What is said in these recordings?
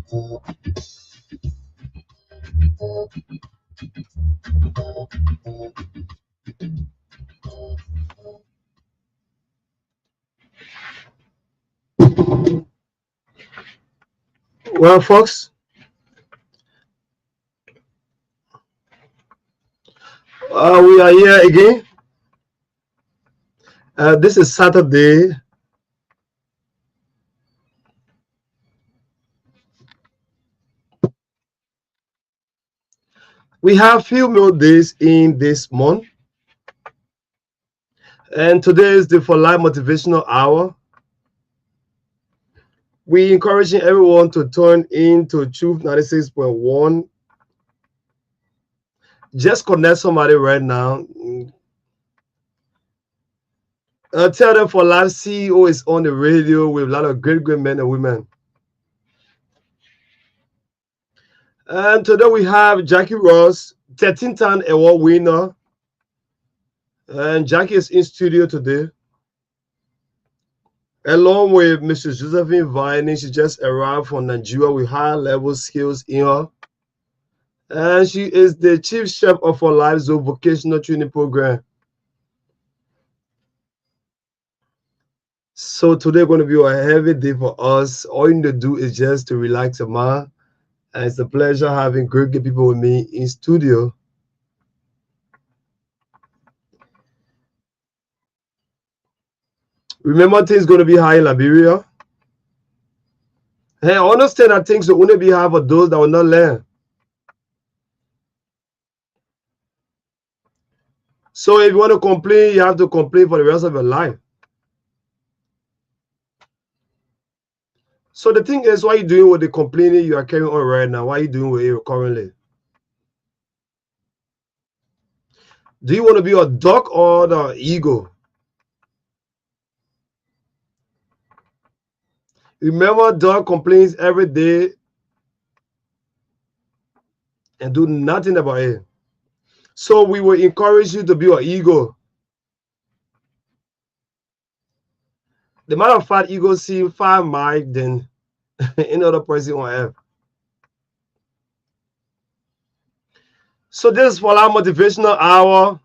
Well, folks, we are here again. This is Saturday. We have few more days in this month. And today is the For Life Motivational Hour. We encouraging everyone to turn into Truth 96.1. Just connect somebody right now. Tell them For Life CEO is on the radio with a lot of great men and women. And today we have Jackie Ross, 13-time award winner. And Jackie is in studio today. Along with Mrs. Josephine Vining, she just arrived from Nigeria with high-level skills in her. And she is the chief chef of For Life Zone vocational training program. So today going to be a heavy day for us. All you need to do is just to relax your mind. And it's a pleasure having great people with me in studio. Remember, things going to be high in Liberia. Hey, understand that things will only be high for those that will not learn. So if you want to complain, you have to complain for the rest of your life. So the thing is, what are you doing with the complaining you are carrying on right now? What are you doing with it currently? Do you want to be a duck or the eagle? Remember, duck complains every day and do nothing about it. So we will encourage you to be an eagle. The matter of fact, eagles see far more than any other person on earth. So this is For Life Motivational Hour.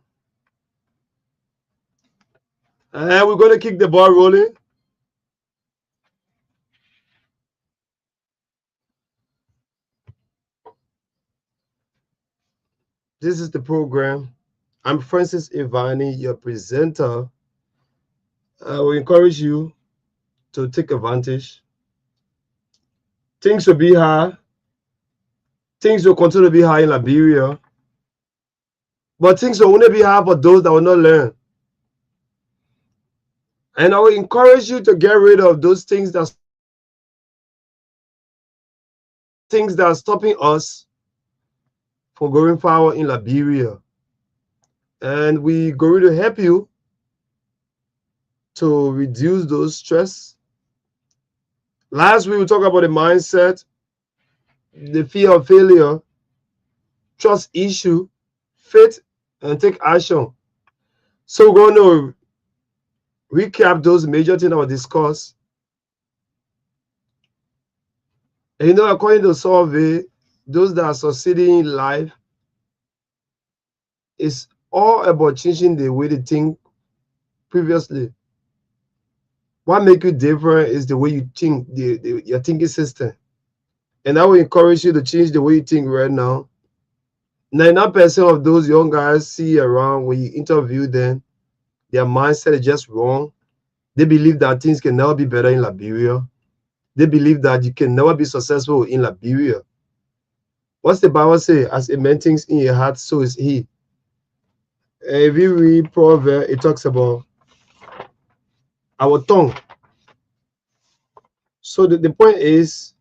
And we're going to kick the ball rolling. This is the program. I'm Francis Ivani, your presenter. We encourage you to take advantage. Things will be high. Things will continue to be high in Liberia. But things will only be high for those that will not learn. And I will encourage you to get rid of those things that are stopping us from going forward in Liberia. And we going to help you to reduce those stress. Last week we talked about the mindset, the fear of failure, trust issue, faith, and take action. So we're going to recap those major things that were discussed. And you know, according to the survey, those that are succeeding in life, it's all about changing the way they think previously. What makes you different is the way you think, your thinking system. And I will encourage you to change the way you think right now. 99% of those young guys see around when you interview them, their mindset is just wrong. They believe that things can never be better in Liberia. They believe that you can never be successful in Liberia. What's the Bible say? As a man thinks in your heart, so is he. If you read Proverbs, it talks about our tongue. So the point is,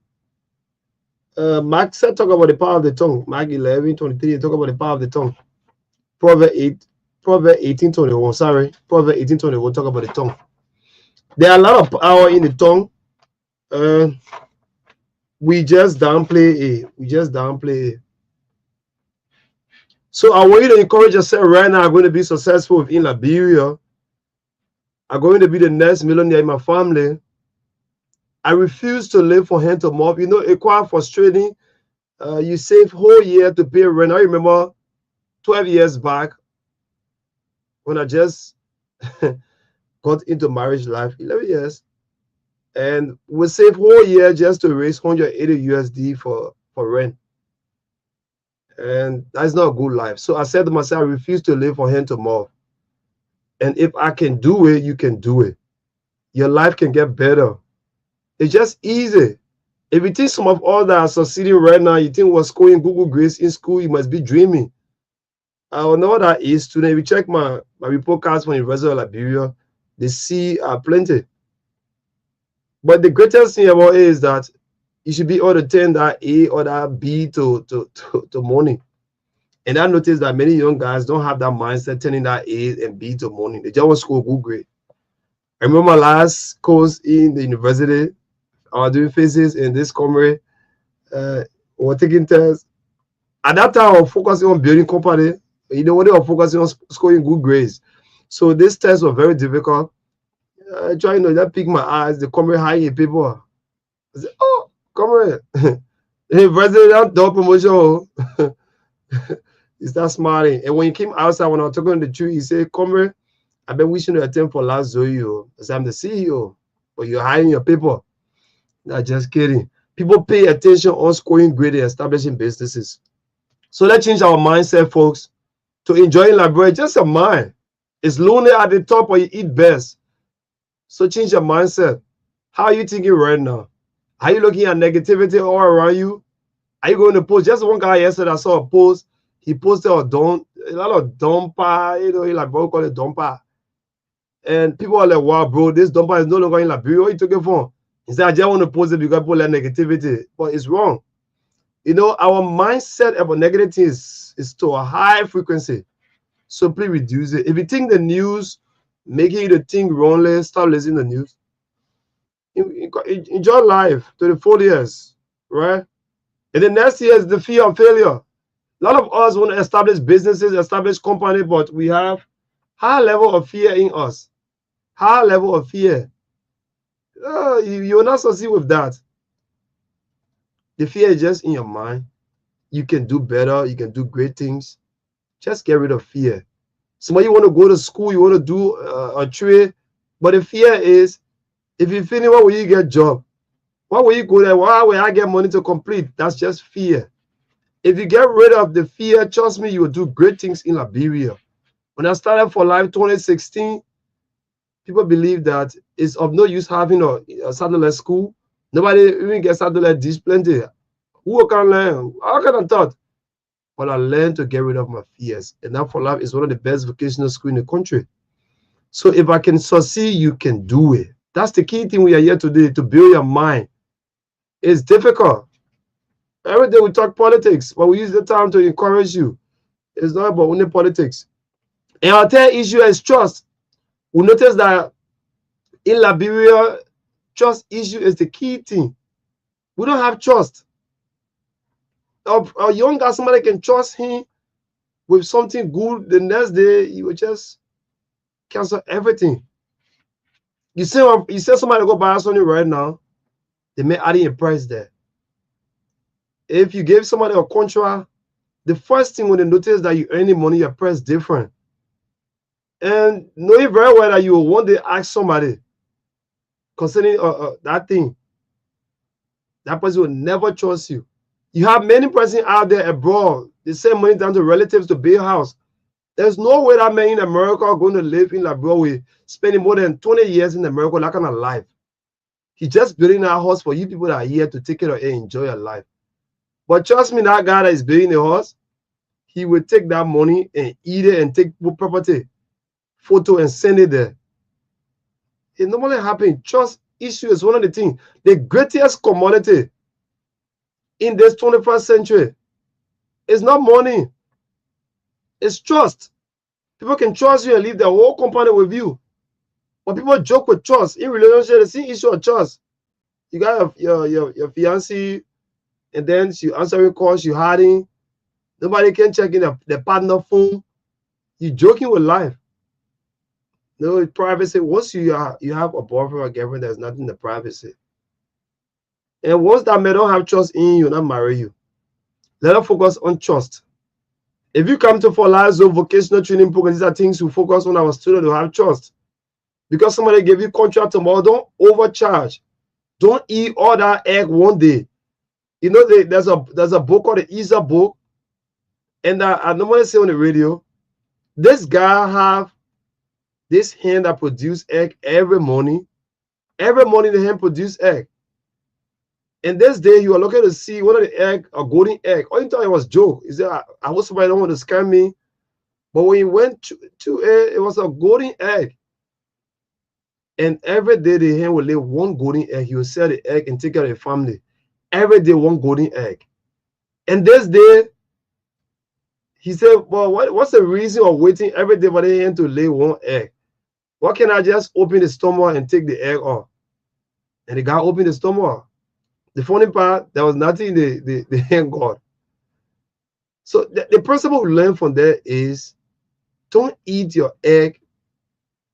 Mark said talk about the power of the tongue. Mark 11:23 talk about the power of the tongue. Proverbs 18:21. Sorry, Proverbs 18:21 talk about the tongue. There are a lot of power in the tongue. We just downplay it. So I want you to encourage yourself right now. I'm going to be successful in Liberia. I'm going to be the next millionaire in my family. I refuse to live for hand to mouth. You know, it's quite frustrating. You save whole year to pay rent. I remember 12 years back when I just got into marriage life, 11 years, and we save whole year just to raise 180 USD for rent. And that's not a good life. So I said to myself, I refuse to live for hand to mouth. And if I can do it, you can do it. Your life can get better. It's just easy. If you think some of all that are succeeding right now, you think was scoring Google grades in school, you must be dreaming. I don't know what that is. Student, if you check my report cards from University of Liberia, they see plenty. But the greatest thing about it is that you should be able to turn that A or that B to money. And I noticed that many young guys don't have that mindset turning that A and B to money. They just want to score a good grade. I remember my last course in the university, I was doing physics in this comrade. We were taking tests. At that time, I was focusing on building company. You know, when they were focusing on scoring good grades. So this test was very difficult. Trying to that pick my eyes, the comrade hiring people. I said, oh, comrade. Hey, president, double promotion. He started smiling. And when he came outside, when I was talking to the tree, he said, comrade, I've been wishing to attend for last Zoe. I said, I'm the CEO, but you're hiring your people. Not just kidding. People pay attention on scoring great and establishing businesses. So let's change our mindset, folks, to enjoying library. Just a mind. It's lonely at the top, or you eat best. So change your mindset. How are you thinking right now? Are you looking at negativity all around you? Are you going to post? Just one guy yesterday, I saw a post. He posted a lot of dumper, you know, he like, bro, call it dumper. And people are like, wow, bro, this dumper is no longer in Liberia. What you took it for? He said, I just want to post it because people like negativity. But it's wrong. You know, our mindset about negative things is to a high frequency. So please reduce it. If you think the news making you to think wrongly, stop listening to the news. Enjoy life to the 40 years, right? And the next year is the fear of failure. A lot of us want to establish businesses, establish companies, but we have high level of fear in us. High level of fear. You will not succeed with that. The fear is just in your mind. You can do better. You can do great things. Just get rid of fear. Somebody you want to go to school, you want to do a trade, but the fear is, if you finish, where will you get a job? Why will you go there? Why will I get money to complete? That's just fear. If you get rid of the fear, trust me, you will do great things in Liberia. When I started for life 2016, people believe that it's of no use having a satellite school. Nobody even gets satellite dish plenty. Who can learn? How can I thought? But I learned to get rid of my fears. And that for life is one of the best vocational schools in the country. So if I can succeed, you can do it. That's the key thing we are here today, to build your mind. It's difficult. Every day we talk politics, but we use the time to encourage you. It's not about only politics. And our third issue is trust. We notice that in Liberia, trust issue is the key thing. We don't have trust. A young guy, somebody can trust him with something good, the next day you will just cancel everything. You say somebody go buy something right now, they may add in a price there. If you give somebody a contract, the first thing when they notice that you earning money, your price different. And knowing very well that you will one day ask somebody concerning that thing, that person will never trust you. You have many persons out there abroad, they send money down to relatives to build a house. There's no way that man in America are going to live in Liberia, spending more than 20 years in America, that kind of life. He's just building a house for you people that are here to take care of it and enjoy your life. But trust me, that guy that is building a house, he will take that money and eat it and take property, photo and send it there. It normally happens. Trust issue is one of the things. The greatest commodity in this 21st century is not money. It's trust. People can trust you and leave their whole company with you. But people joke with trust. In relationship, the same issue of trust. You got your fiancé, and then she answering calls, you hiding. Nobody can check in the partner phone. You joking with life. No privacy. Once you have a boyfriend or girlfriend, there's nothing in the privacy. And once that man don't have trust in you, not marry you. Let us focus on trust. If you come to For Life Zone vocational training program, these are things we focus on our students to have trust. Because somebody gave you contract tomorrow, don't overcharge. Don't eat all that egg one day. You know, there's a book called the Easer book, and I normally say on the radio, this guy have this hen that produce egg every morning. Every morning the hen produce egg. And this day you are looking to see one of the egg, a golden egg. All you thought it was joke. He said, I hope somebody don't want to scam me. But when you went to it, it was a golden egg. And every day the hen will lay one golden egg. He will sell the egg and take care of the family. Every day one golden egg. And this day, he said, well, what's the reason of waiting every day for the hen to lay one egg? Why can't I just open the stomach and take the egg off? And the guy opened the stomach. The funny part, there was nothing the hen got. So the principle we learn from there is don't eat your egg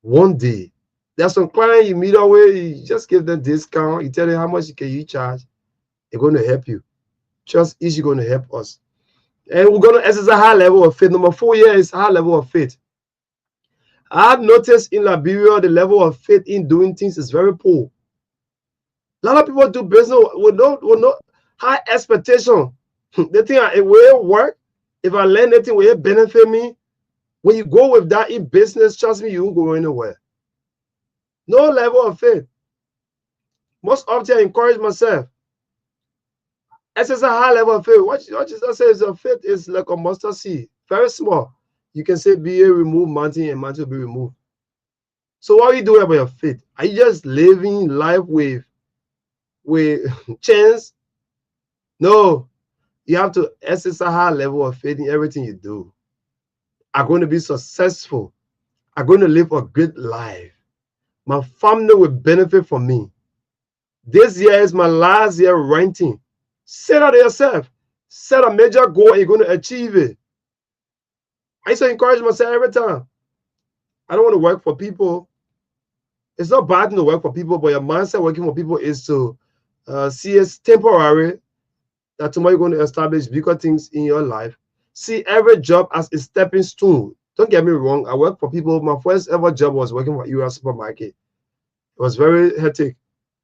one day. There's some client you meet away, you just give them discount, you tell them how much can you charge. They're going to help you. Trust is going to help us. And we're going to exercise a high level of faith. Number 4 here is high level of faith. I've noticed in Liberia, the level of faith in doing things is very poor. A lot of people do business with no high expectation. They think it will work. If I learn anything, will it benefit me? When you go with that in business, trust me, you won't go anywhere. No level of faith. Most often I encourage myself. Exercise a high level of faith. What Jesus says of faith is like a mustard seed. Very small. You can say be a remove mountain and mountain will be removed. So what are you doing about your faith? Are you just living life with chance? No. You have to exercise a high level of faith in everything you do. I'm going to be successful. I'm going to live a good life. My family will benefit from me. This year is my last year renting. Set out yourself. Set a major goal and you're going to achieve it. I used to encourage myself every time. I don't want to work for people. It's not bad to work for people, but your mindset working for people is to see as temporary, that tomorrow you're going to establish bigger things in your life. See every job as a stepping stone. Don't get me wrong. I work for people. My first ever job was working for US supermarket. It was very hectic.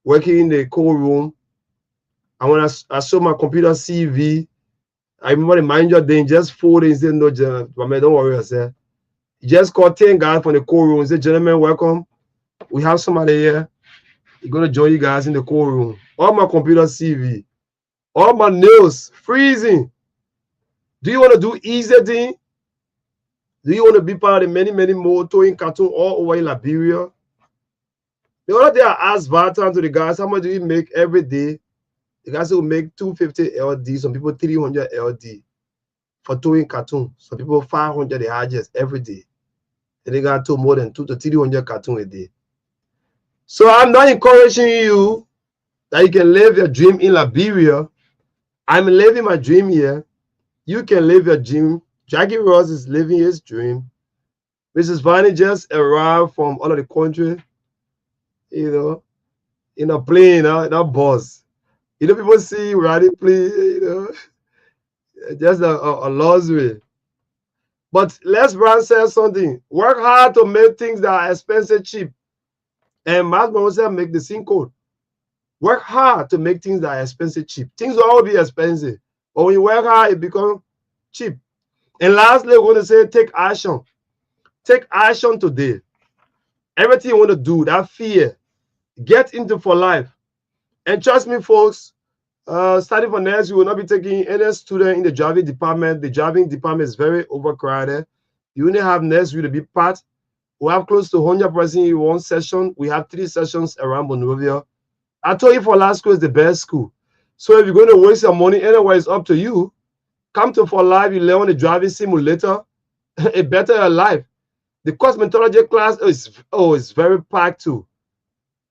Working in the cold room. And when I showed my computer CV, I remember the manager then just folded and said, no, man, don't worry, I said. He just called 10 guys from the cold room and said, gentlemen, welcome. We have somebody here. He's going to join you guys in the cold room. All my computer CV. All my nails freezing. Do you want to do easy thing? Do you want to be part of the many more towing cartoon all over in Liberia? The other day I asked Valentine to the guys, how much do you make every day? The guys will make 250 LD, some people 300 LD for towing cartoon. Some people 500 the highest every day. And they got to more than 200 to 300 cartoon a day. So I'm not encouraging you that you can live your dream in Liberia. I'm living my dream here. You can live your dream. Jackie Ross is living his dream. Mrs. Vani just arrived from all of the country, you know, in a plane, in a bus. You know, people see riding plane, you know, just a luxury. But Les Brown says something. Work hard to make things that are expensive cheap. And Matt Moses make the same code. Work hard to make things that are expensive cheap. Things will always be expensive. But when you work hard, it becomes cheap. And lastly, we're going to say take action. Take action today. Everything you want to do, that fear, get into For Life. And trust me, folks, starting from next, we will not be taking any student in the driving department. The driving department is very overcrowded. You only have next week to be part. We have close to 100% in one session. We have 3 sessions around Monrovia. I told you For Life School is the best school. So if you're going to waste your money anywhere, it's up to you. Come to For Life, you learn the driving simulator. It better your life. The cosmetology class is very packed too.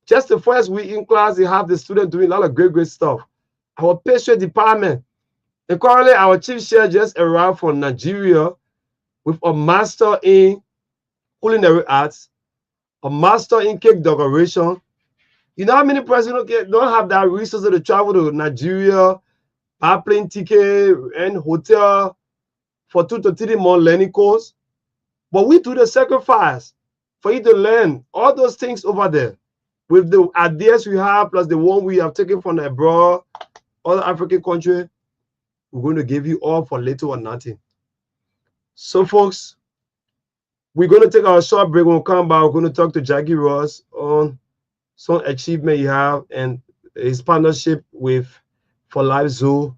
Just the first week in class, you have the student doing a lot of great stuff. Our pastry department. And currently, our chief chef just arrived from Nigeria with a master in culinary arts, a master in cake decoration, You know how many persons don't have that resources to travel to Nigeria, buy plane ticket and hotel for 2 to 3 month learning course? But we do the sacrifice for you to learn all those things over there. With the ideas we have, plus the one we have taken from abroad, other African country, we're going to give you all for little or nothing. So, folks, we're going to take our short break. When we come back, we're going to talk to Jackie Ross on some achievement he have and his partnership with For Life Zoo.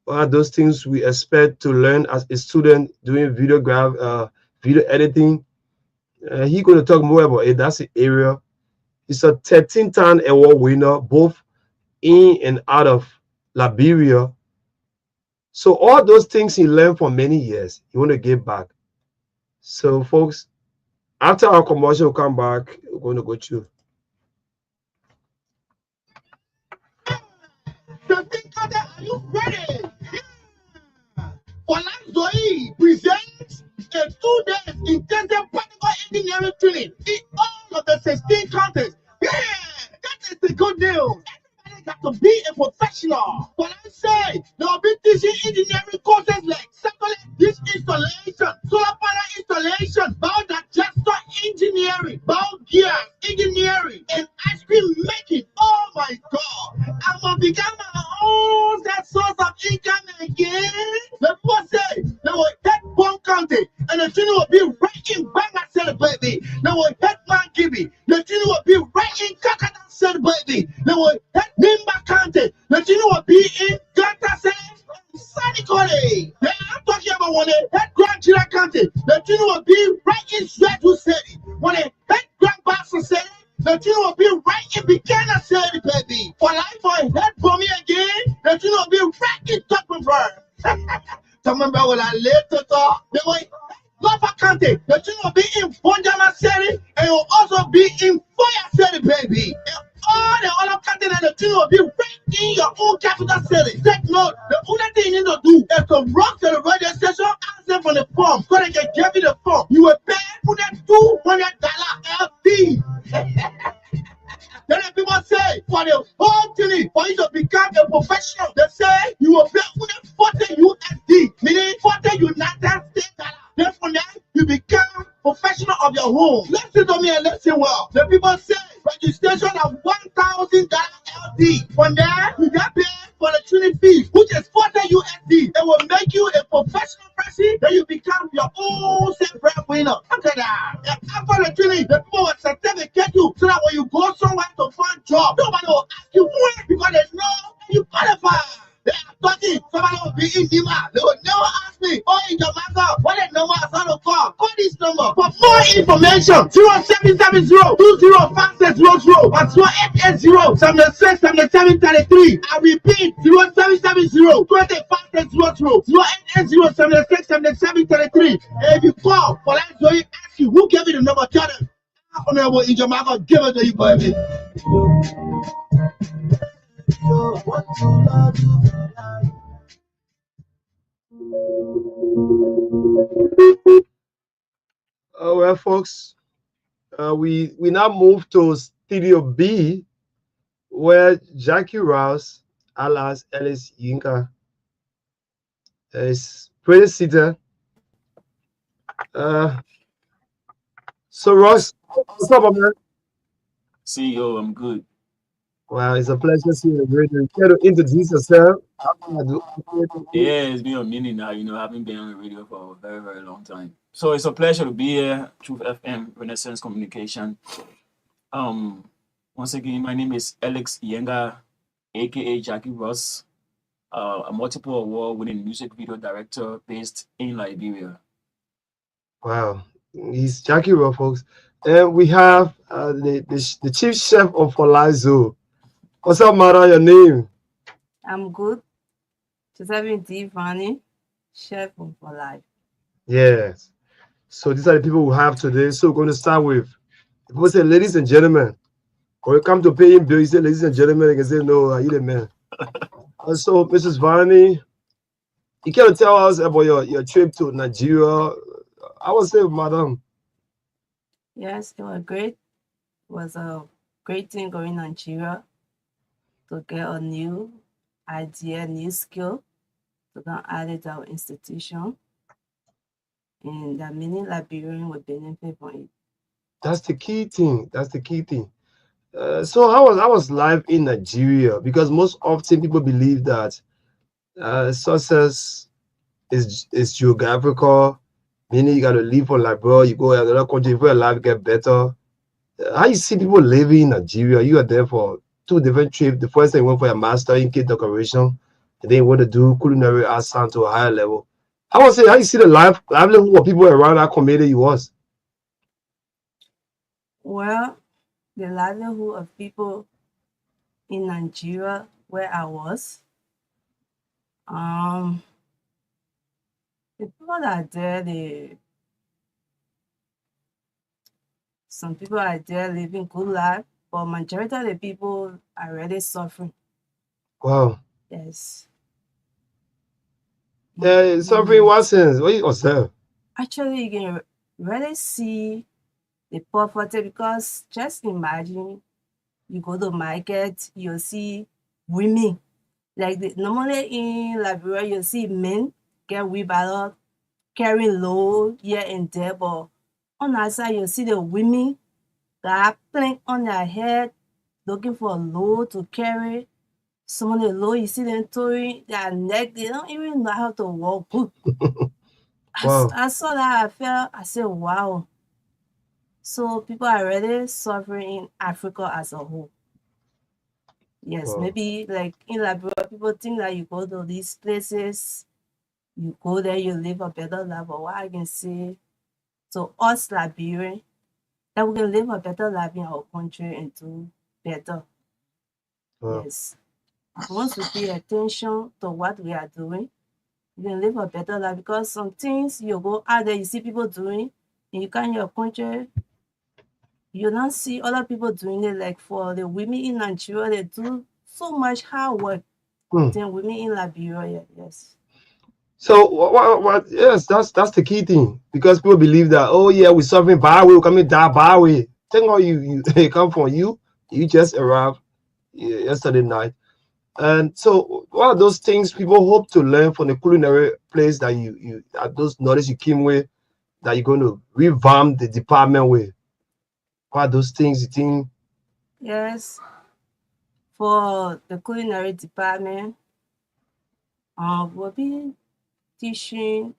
What are those things we expect to learn as a student doing video editing? He's going to talk more about it. That's the area. He's a 13-time award winner, both in and out of Liberia. So all those things he learned for many years, he want to give back. So, folks, after our commercial, we'll come back. We're going to go through. Are you ready? Yeah. For Life Zoe presents a 2 days intensive practical engineering training in all of the 16 countries. Yeah, that is the good news. Everybody got to be a professional. But I say, they will be teaching engineering courses like satellite dish installation, solar panel installation, biodigester engineering, biogear engineering, and ice cream making. Oh my God! I'm gonna become my own that source of income again. The boss say they will hit one county, and the thing will be right in Banga said baby. They will hit Mankibi, the thing will be right in Kakata said baby. They will hit Nimba County, the thing will be in Gata said Sunny Cody. Then I'm talking about when they hit Grand Chira County, the thing will be right in Sweatu City. When they hit Grand Bassa City, the thing will be right in Buchanan City, baby. For life, for head for me again, the thing will be right in Tupperware. Remember when I lived to talk? They were Lava County, the thing will be in Bonjama City, and it will also be in Foya City, baby. And all the other counties, and the thing will be right in your own capital city. Take note, the only thing you need to do is to rock to the radio station, ask them for the form, so they can give you the form. You will pay for that $200 LP. Then the people say, for the whole thing, for you to become a professional, they say you will pay 40 USD, meaning 40 United States dollars. Then from there, you become professional of your home. Listen to me and listen well. The people say registration of $1,000 LD. From there, you get paid for the training fee, which is 40 USD. It will make you a professional person. Then you become your own self-breadwinner. After that, and after the training, the people will certificate you so that when you go somewhere to find job, nobody will ask you why, because they know you qualify. They are talking, somebody will be in Dima. They will never ask me, oh, in Jamaica, what is number I want to call? Call this number. For more information, 0770 205600 or 0880 76 77 33. I repeat, 0770 205600 0880 76 77 33. If you call, for that Zoe ask you, who gave you the number? Tell them. Honorable in Jamaica, give it to you, baby. Well, folks, we now move to Studio B, where Jackie Rouse, alias Ellis Yinka, is pretty seated. So, Ross, what's up, man? CEO, I'm good. Wow, it's a pleasure seeing you. You care to introduce yourself? Yeah, it's been a minute now. I haven't been on the radio for a very, very long time. So it's a pleasure to be here, Truth FM, Renaissance Communication. Once again, my name is Alex Yenga, aka Jackie Ross, a multiple award-winning music video director based in Liberia. Wow, he's Jackie Ross, folks. And we have the chief chef of For Life Zoo. What's up, Mara? Your name? I'm good. Giuseppe Divani, chef for life. Yes. So these are the people we have today. So we're going to start with, people say, ladies and gentlemen. When you come to paying bills, you say, ladies and gentlemen, they can say, no, are you the man? So, Mrs. Vani, you can tell us about your trip to Nigeria. I would say, madam. Yes, it was great. It was a great thing going in Nigeria to get a new idea, new skill to can add it to our institution. And that many Liberians will benefit from it. That's the key thing. That's the key thing. So how was life in Nigeria? Because most often people believe that success is geographical, meaning you got to leave for Liberia, you go to another country for your life get better. How you see people living in Nigeria? You are there for two different trips. The first time you went for a master in cake decoration, and then you want to do culinary arts sound to a higher level. I would say how you see the livelihood of people around that community you was. Well, the livelihood of people in Nigeria where I was, um, the people that are there, some people are there living good life, but majority of the people are really suffering. Wow. Yes. Yeah, suffering in what sense? What you observe? Actually, you can really see the poverty because just imagine you go to market, you see women. Like normally in Liberia, you see men get wheelbarrow, carrying load here and there, but on our side, you see the women that have plank on their head, looking for a load to carry. Some of the load, you see them towing their neck, they don't even know how to walk good. Wow. I saw that, I said, wow. So people are really suffering in Africa as a whole. Yes, Wow. maybe like in Liberia, people think that you go to these places, you go there, you live a better life. But what I can say to us Liberians, that we can live a better life in our country and do better. Wow. Yes. Once we pay attention to what we are doing, we can live a better life because some things you go out there, you see people doing, and you come in your country, you don't see other people doing it. Like for the women in Nigeria, they do so much hard work Hmm. than women in Liberia. Yes. So what? Yes, that's the key thing because people believe that oh yeah we're suffering bad way, we're coming down bad way. Thank God you they come from you. You just arrived yesterday night, and so what are those things people hope to learn from the culinary place that you those knowledge you came with that you're going to revamp the department with? What are those things you think? Yes. For the culinary department, we'll be teaching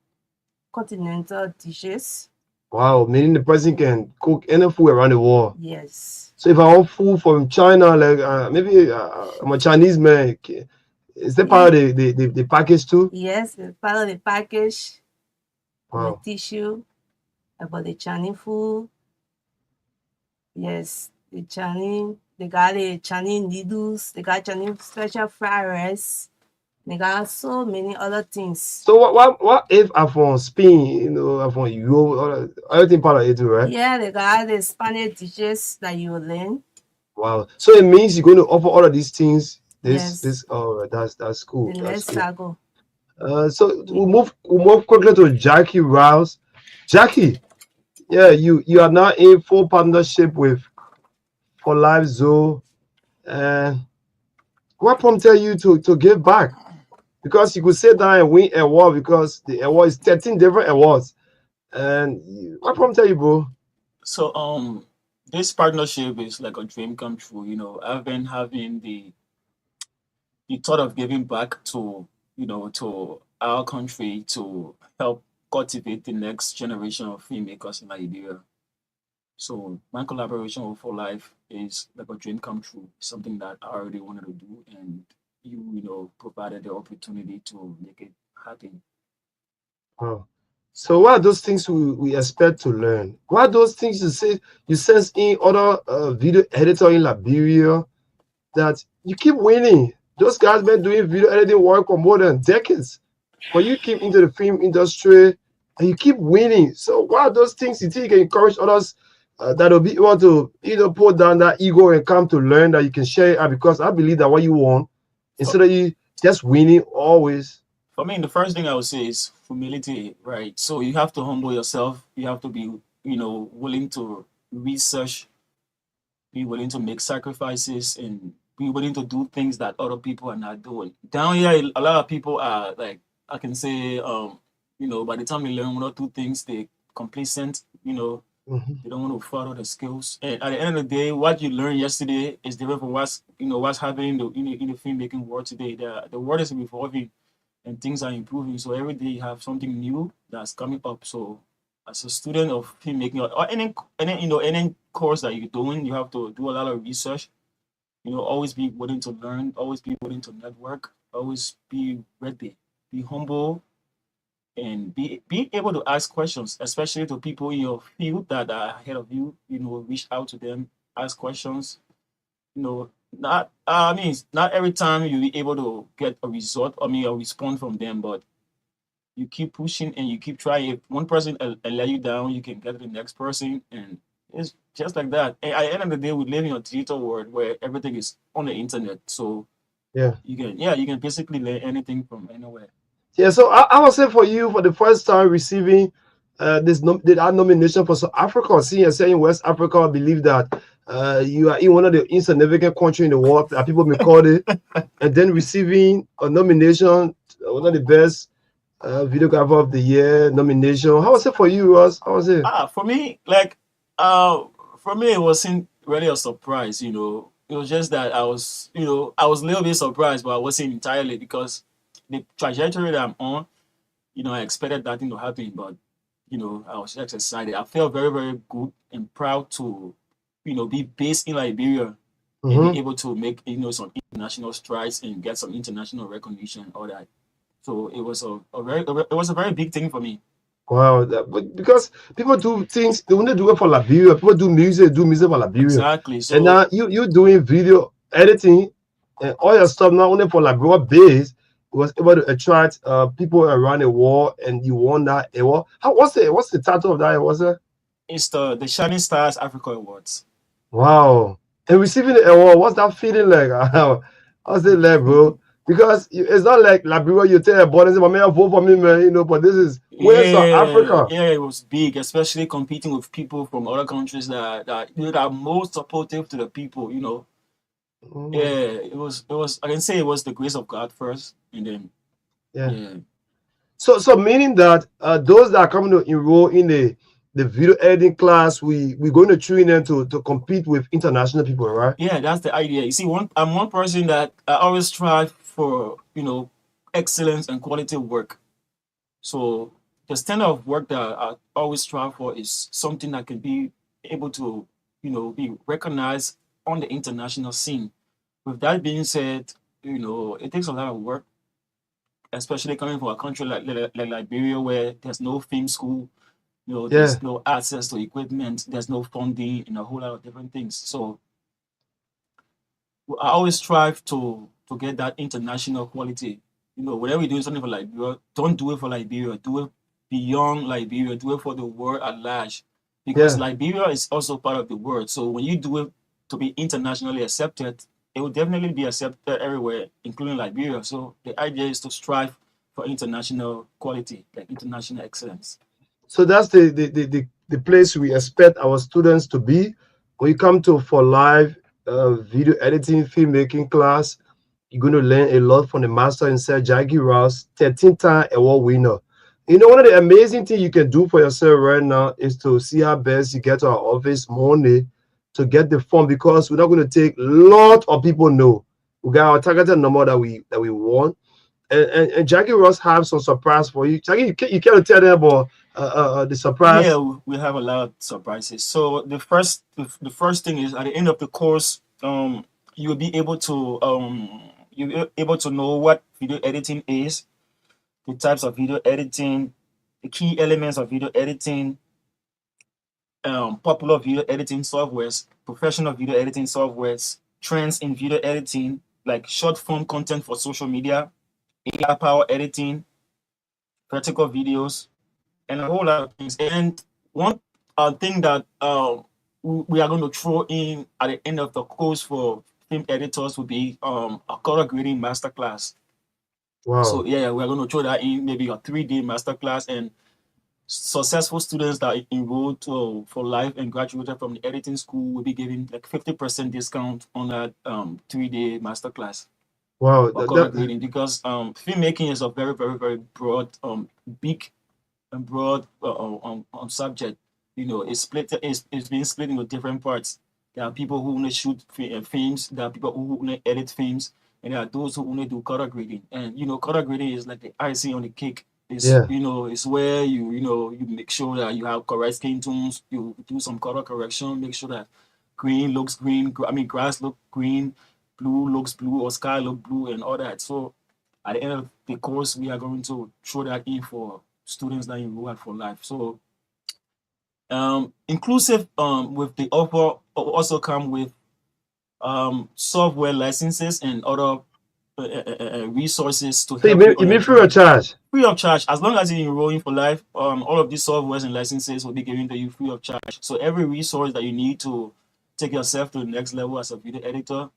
continental dishes. Wow, meaning the person can cook any food around the world. Yes. So if I want food from China, like maybe I'm a Chinese man, is that Yeah. part of the package too? Yes, it's part of the package. We'll Wow. teach you about the Chinese food. Yes, the Chinese, they got the Chinese noodles, they got Chinese special fried rice, they got so many other things. So what if I'm from Spain, I'm from Europe, everything part of it too, right? Yeah, they got the Spanish dishes that you will learn. Wow. So it means you're going to offer all of these things. Yes, This oh that's the cool. That's next cool. sago. So we'll move quickly to Jackie Rouse. Jackie, yeah, you are now in full partnership with For Life Zoo. And what prompted you to give back? Because you could sit down and win an award because the award is 13 different awards. And what prompted you, bro? So this partnership is like a dream come true. I've been having the thought of giving back to to our country to help cultivate the next generation of filmmakers in Liberia. So my collaboration with For Life is like a dream come true, something that I already wanted to do, and provided the opportunity to make it happen. Wow. So what are those things we expect to learn? What are those things you sense in other video editor in Liberia that you keep winning? Those guys been doing video editing work for more than decades, but you keep into the film industry and you keep winning. So what are those things you think you can encourage others that will be able to put down that ego and come to learn that you can share it out? Because I believe that what you want For, instead of you just winning always. for me, the first thing I would say is humility, right? So you have to humble yourself. You have to be, willing to research be willing to make sacrifices, and be willing to do things that other people are not doing. Down here, a lot of people are like, I can say, by the time they learn one or two things, they complacent. Mhm. They don't want to follow the skills. And at the end of the day, what you learned yesterday is different from what's happening in the filmmaking world today. The world is evolving and things are improving. So every day you have something new that's coming up. So as a student of filmmaking, or any course that you're doing, you have to do a lot of research. Always be willing to learn, always be willing to network, always be ready, be humble, and be able to ask questions, especially to people in your field that are ahead of you. Reach out to them, ask questions. Not I mean, not every time you'll be able to get a result. I mean, a response from them, but you keep pushing and you keep trying. If one person let you down, you can get to the next person, and it's just like that. And at the end of the day, we live in a digital world where everything is on the internet, so Yeah. you can basically learn anything from anywhere. Yeah, so I would say for you, for the first time receiving that nomination for South Africa, seeing yourself in West Africa, I believe that you are in one of the insignificant countries in the world that people may call it, and then receiving a nomination, one of the best videographer of the year nomination. How was it for you, Ross? How was it? For me, like, uh, for me, it wasn't really a surprise. It was just that I was a little bit surprised, but I wasn't entirely, because the trajectory that I'm on, I expected that thing to happen, but I was just excited. I felt very, very good and proud to, be based in Liberia and be Mm-hmm. able to make, some international strides and get some international recognition, all that. So it was a very big thing for me. Wow, but because people do things, they want to do it for Liberia. People do music for Liberia, Exactly. and So now you doing video editing and all your stuff not only for Liberia base. It was able to attract people around the world, and you won that award. What's the title of that award? What's it? it's the Shining Stars Africa Awards. Wow, and receiving the award, what's that feeling like? How's it like, bro? Because it's not like Liberia. You tell a boy, say, "Man, vote for me, man." But this is where South Yeah, Africa. yeah, it was big, especially competing with people from other countries that are most supportive to the people. Mm, Yeah, it was. I can say it was the grace of God first, and then yeah. yeah, So meaning that those that are coming to enroll in the video editing class, we're going to train them to compete with international people, right? yeah. That's the idea. You see, I'm one person that I always strive for, excellence and quality work. So the standard of work that I always strive for is something that can be able to, be recognized on the international scene. With that being said, it takes a lot of work, especially coming from a country like Liberia, where there's no film school, Yeah. there's no access to equipment, there's no funding, and a whole lot of different things. So I always strive to get that international quality. Whenever you're doing something for Liberia, don't do it for Liberia. Do it beyond Liberia. Do it for the world at large, because Yeah. Liberia is also part of the world. So when you do it to be internationally accepted, it will definitely be accepted everywhere, including Liberia. So the idea is to strive for international quality, like international excellence. So that's the place we expect our students to be when you come to for live video editing, filmmaking class. You're going to learn a lot from the master himself, Jackie Rouse, 13-time award winner. One of the amazing things you can do for yourself right now is to see how best you get to our office Monday to get the form, because we're not going to take a lot of people know. We got our targeted number that we want. And Jackie Ross have some surprise for you. Jackie, you can't tell them about the Yeah, surprise. we have a lot of surprises. So the first thing is, at the end of the course, you will be able to know what video editing is, the types of video editing, the key elements of video editing, popular video editing softwares, professional video editing softwares, trends in video editing, like short form content for social media, AI power editing, vertical videos, and a whole lot of things. And one thing that we are going to throw in at the end of the course for film editors will be a color grading masterclass. So Wow. yeah, we're going to throw that in, maybe a 3-day masterclass, and successful students that enrolled for life and graduated from the editing school will be given like 50% discount on that 3-day masterclass Wow, for color grading, because filmmaking is a very, very, very broad, big and broad subject. You know, it's being split into different parts. There are people who only shoot films. There are people who only edit films, and there are those who only do color grading. And you know, color grading is like the icing on the cake. It's yeah. it's where you make sure that you have correct skin tones. You do some color correction, make sure that green looks green. I mean, grass look green, blue looks blue, or sky look blue, and all that. So at the end of the course, we are going to throw that in for students that enroll at for life. So inclusive with the offer also come with software licenses and other resources to So help you you on your mean free of journey. charge? Free of charge, as long as you're enrolling for life. All of these softwares and licenses will be given to you free of charge. So every resource that you need to take yourself to the next level as a video editor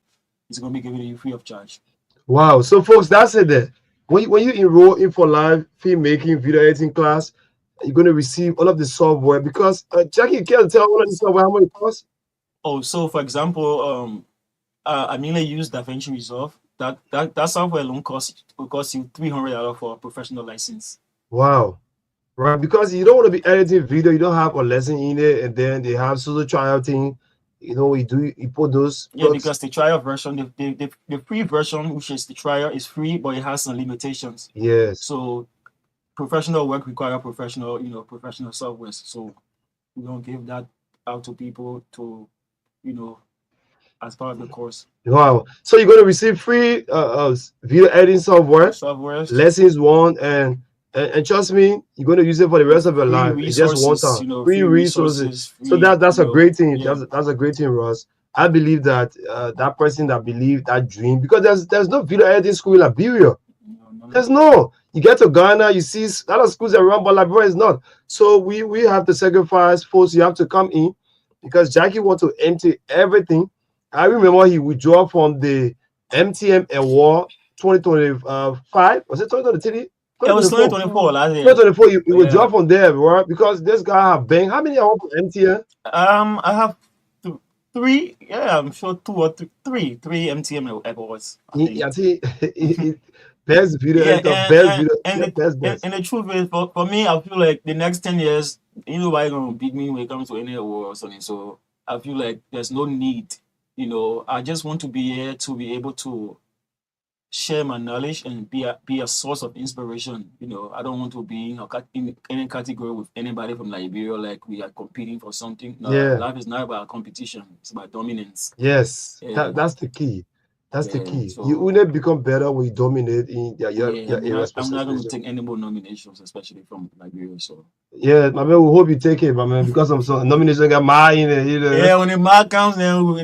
is going to be given to you free of charge. Wow. So folks, that's it there. When you enroll in for live filmmaking video editing class, you're going to receive all of the software because Jackie, you can't tell all of the software how much it costs. Oh, so for example, I mainly use DaVinci Resolve. That software alone will cost you $300 for a professional license. Wow. Right, because you don't want to be editing video, you don't have a lesson in it, and then they have solo trial thing. You put those Yeah, perks. because the trial version, the free version, which is the trial, is free, but it has some limitations. Yes. So professional work require professional software. So we don't give that out to people to, as part of the course. Wow. So you're going to receive free video editing software, Softwares, lessons one, and trust me, you're going to use it for the rest of your free life. It's just one resources, time. free Free resources. resources, So free, that's a great thing. yeah. That's a great thing, Ross. I believe that that person that believe that dream, because there's no video editing school in Liberia. There's no. You get to Ghana, you see a lot of schools around, but Liberia is not. So we have to sacrifice, folks. You have to come in because Jackie wants to empty everything. I remember he withdrew from the MTM Award 2025. Was it 2023? It was 2024 last year. 2024, you withdrew from there, right? Because this guy have bank. How many awards for MTM? I have three. Yeah, I'm sure three MTM awards. I think best video editor, best video, best. And the truth is, for me, I feel like the next 10 years, nobody gonna beat me when it comes to any award or something. So I feel like there's no need. I just want to be here to be able to share my knowledge and be a source of inspiration. I don't want to be in any category with anybody from Liberia, like we are competing for something. No, Yeah. life is not about competition, it's about dominance. Yes, Yeah. that's the key. That's the Yeah, key. so- You only become better when you dominate in your area I'm not going to specialization. take any more nominations, especially from Liberia. So Yeah, my man, we hope you take it, my man, because some nomination got mine in it, yeah, when the mark comes, then we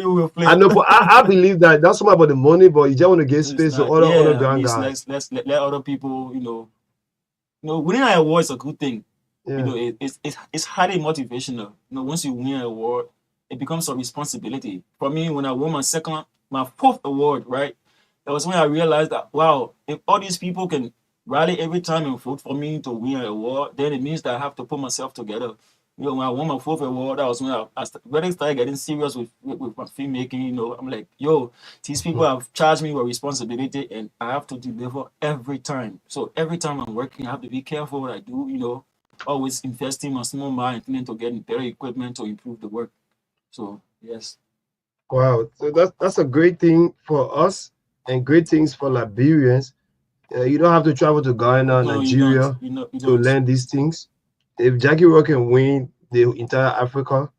will play. I know, but I believe that that's something about the money, but you just want to get space to other grand guys. Let's let other people, winning an award is a good thing. Yeah. It's highly motivational. Once you win an award, it becomes a responsibility. For me, when I won my fourth award, right, that was when I realized that, wow, if all these people can rally every time and vote for me to win an award, then it means that I have to put myself together. When I won my fourth award, that was when I really started getting serious with my filmmaking. I'm like, yo, these people have charged me with responsibility and I have to deliver every time. So every time I'm working, I have to be careful what I do, always investing my small mind to get better equipment to improve the work. So, yes. Wow. So that's a great thing for us and great things for Liberians. You don't have to travel to Ghana, Nigeria to learn these things. If Jackie Rock can win the entire Africa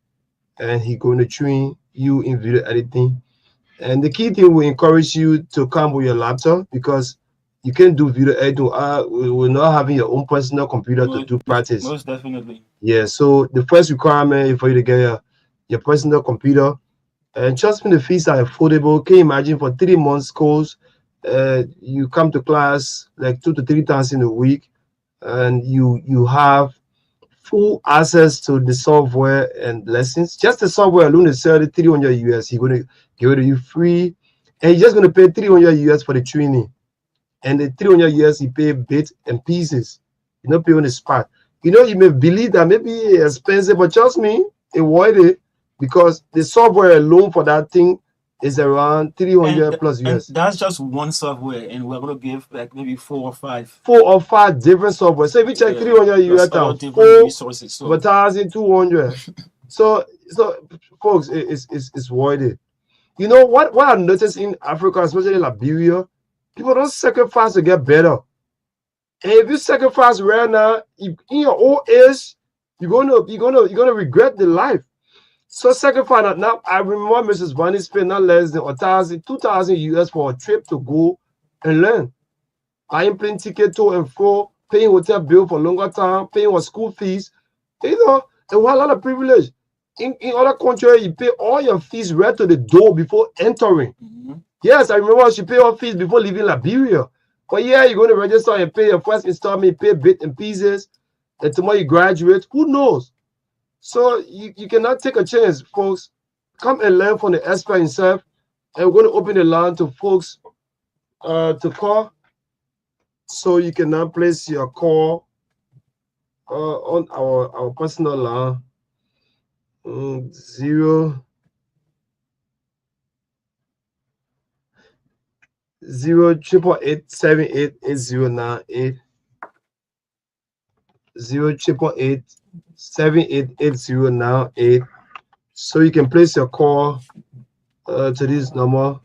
and he going to train you in video editing, and the key thing will encourage you to come with your laptop because you can do video editing we're not having your own personal computer to do practice. Most definitely. Yeah, so the first requirement is for you to get your personal computer. And trust me, the fees are affordable. Can you imagine for 3 months course, you come to class like 2 to 3 times in a week, and you have full access to the software and lessons. Just the software alone is 300 US. He's going to give it to you free, and he's just going to pay 300 US for the training. And the 300 US he pay bits and pieces. You know, pay on the spot. You know, you may believe that maybe it's expensive, but trust me, avoid it because the software alone for that thing is around 300 plus And US. that's just one software, and we're gonna give like maybe 4 or 5. 4 or 5 different software. So if you check Yeah, 300 plus US other times different 4 resources. of a So 1,200. So folks, it's worth it. You know what I've noticed in Africa, especially Liberia, people don't sacrifice to get better. And if you sacrifice right now, in your old age, you're gonna regret the life. So sacrifice now. I remember Mrs. Bunny spent not less than 2,000 US for a trip to go and learn. Buying plane ticket to and fro, paying hotel bill for longer time, paying her school fees. You know, and what a lot of privilege. In other countries, you pay all your fees right to the door before entering. Yes, I remember she paid her fees before leaving Liberia. But yeah, you're going to register and pay your first installment, pay bit and pieces, and tomorrow you graduate. Who knows? So you cannot take a chance, folks. Come and learn from the expert himself. And we're going to open the line to folks to call. So you can now place your call on our personal line. 0 888 0 888 So you can place your call to this number,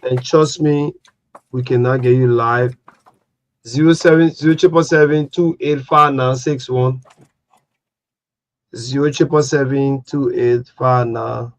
and trust me, we cannot get you live. 0 7 0 7 7 2 8 5 9 6 1 0 2 8 5 9.